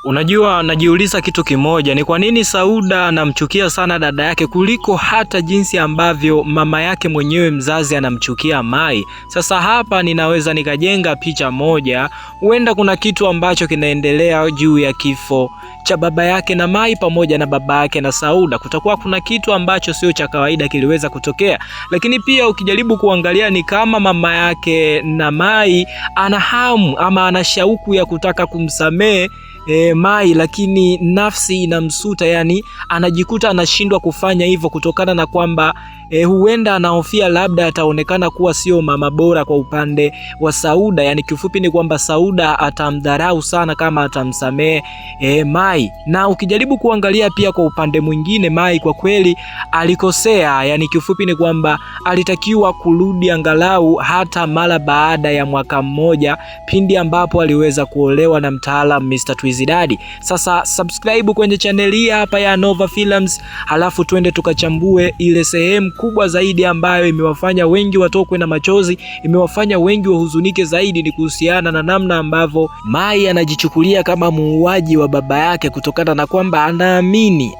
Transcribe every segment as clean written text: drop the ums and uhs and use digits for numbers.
Unajua, najiuliza kitu kimoja, ni kwa nini Sauda anamchukia sana dada yake kuliko hata jinsi ambavyo mama yake mwenyewe mzazi anamchukia Mai. Sasa hapa ninaweza nikajenga picha moja, huenda kuna kitu ambacho kinaendelea juu ya kifo cha baba yake na Mai pamoja na baba yake na Sauda. Kutakuwa kuna kitu ambacho sio cha kawaida kiliweza kutokea. Lakini pia ukijaribu kuangalia ni kama mama yake na Mai ana hamu ama ana shauku ya kutaka kumsamehe Mai, lakini nafsi inamsuta, yani anajikuta anashindwa kufanya hivyo kutokana na kwamba huenda anahofia labda ataonekana kuwa sio mama bora kwa upande wa Sauda. Yani kifupi ni kwamba Sauda atamdharau sana kama atamsamehe Mai. Na ukijaribu kuangalia pia kwa upande mwingine, Mai kwa kweli alikosea. Yani kifupi ni kwamba alitakiwa kurudi angalau hata mara baada ya mwaka mmoja, pindi ambapo aliweza kuolewa na mtaalamu Mr. Twizidadi. Sasa subscribe kwenye channel hii hapa ya Nova Films, halafu twende tukachambue ile sehemu kubwa zaidi ambayo imewafanya wengi watokwe na machozi, imewafanya wengi wahuzunike zaidi, ni kuhusiana na namna ambavyo Mai anajichukulia kama muuaji wa baba yake, kutokana na kwamba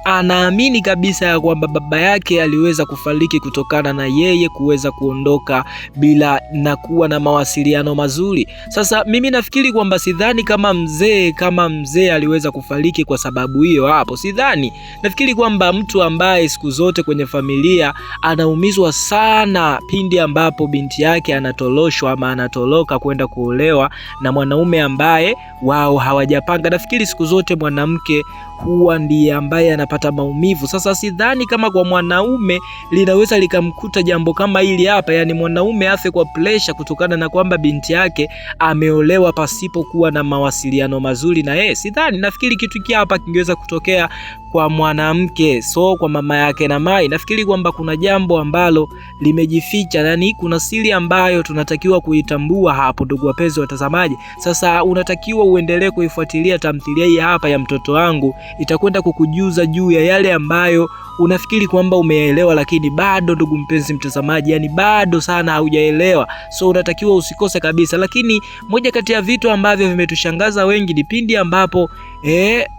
anaamini kabisa ya kwamba baba yake aliweza kufariki kutokana na yeye kuweza kuondoka bila na kuwa na mawasiliano mazuri. Sasa mimi nafikiri kwamba sidhani kama mzee aliweza kufariki kwa sababu hiyo hapo. Sidhani. Nafikiri kwamba mtu ambaye siku zote kwenye familia anaumizwa sana pindi ambapo binti yake anatoroshwa ama anatoroka kwenda kuolewa na mwanaume ambaye wao hawajapanga. Nafikiri siku zote mwanamke huwa ndiye ambaye anapata maumivu. Sasa sidhani kama kwa mwanaume linaweza likamkuta jambo kama hili hapa, yani mwanaume afe kwa pressure kutokana na kwamba binti yake ameolewa pasipo kuwa na mawasiliano mazuri na yeye. Sidhani. Nafikiri kitu hiki hapa kingeweza kutokea kwa mwanamke, so kwa mama yake na Mai. Nafikiri kwamba kuna jambo ambalo limejificha, yani kuna siri ambayo tunatakiwa kuitambua hapo, ndugu wapenzi watazamaji. Sasa unatakiwa uendelee kuifuatilia tamthilia hii hapa ya Mtoto Wangu, itakwenda kukujuza juu ya yale ambayo unafikiri kwamba umeelewa, lakini bado ndugu mpenzi mtazamaji, yani bado sana haujaelewa. So unatakiwa usikose kabisa. Lakini moja kati ya vitu ambavyo vimetushangaza wengi ni pindi ambapo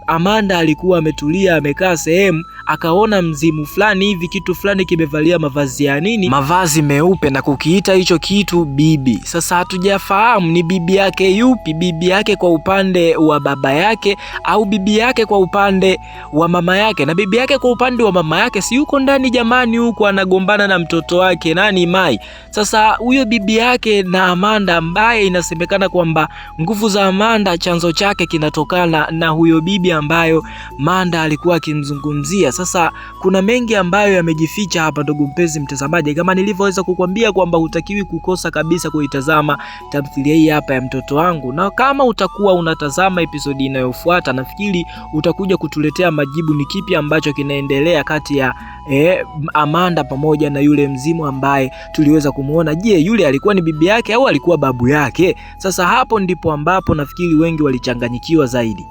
Amanda alikuwa ametulia, amekaa sehemu, akaona mzimu fulani hivi, kitu fulani kimevalia mavazi ya nini, mavazi meupe, na kukiita hicho kitu bibi. Sasa hatujafahamu ni bibi yake yupi, bibi yake kwa upande wa baba yake au bibi yake kwa upande wa mama yake. Na bibi yake kwa upande wa mama yake si yuko ndani jamani, huko anagombana na mtoto wake nani, Mai. Sasa huyo bibi yake na Amanda, ambaye inasemekana kwamba nguvu za Amanda chanzo chake kinatokana na huyo bibi ambayo Amanda alikuwa akimzungumzia. Sasa kuna mengi ambayo yamejificha hapa, ndugu mpenzi mtazamaji. Kama nilivyoweza kukwambia kwamba hutakiwi kukosa kabisa kuitazama tamthilia hii hapa ya Mtoto Wangu, na kama utakuwa unatazama episodi inayofuata, nafikiri utakuja kutuletea majibu ni kipi ambacho kinaendelea kati ya Amanda pamoja na yule mzimu ambaye tuliweza kumuona. Je, yule alikuwa ni bibi yake au alikuwa babu yake? Sasa hapo ndipo ambapo nafikiri wengi walichanganyikiwa zaidi.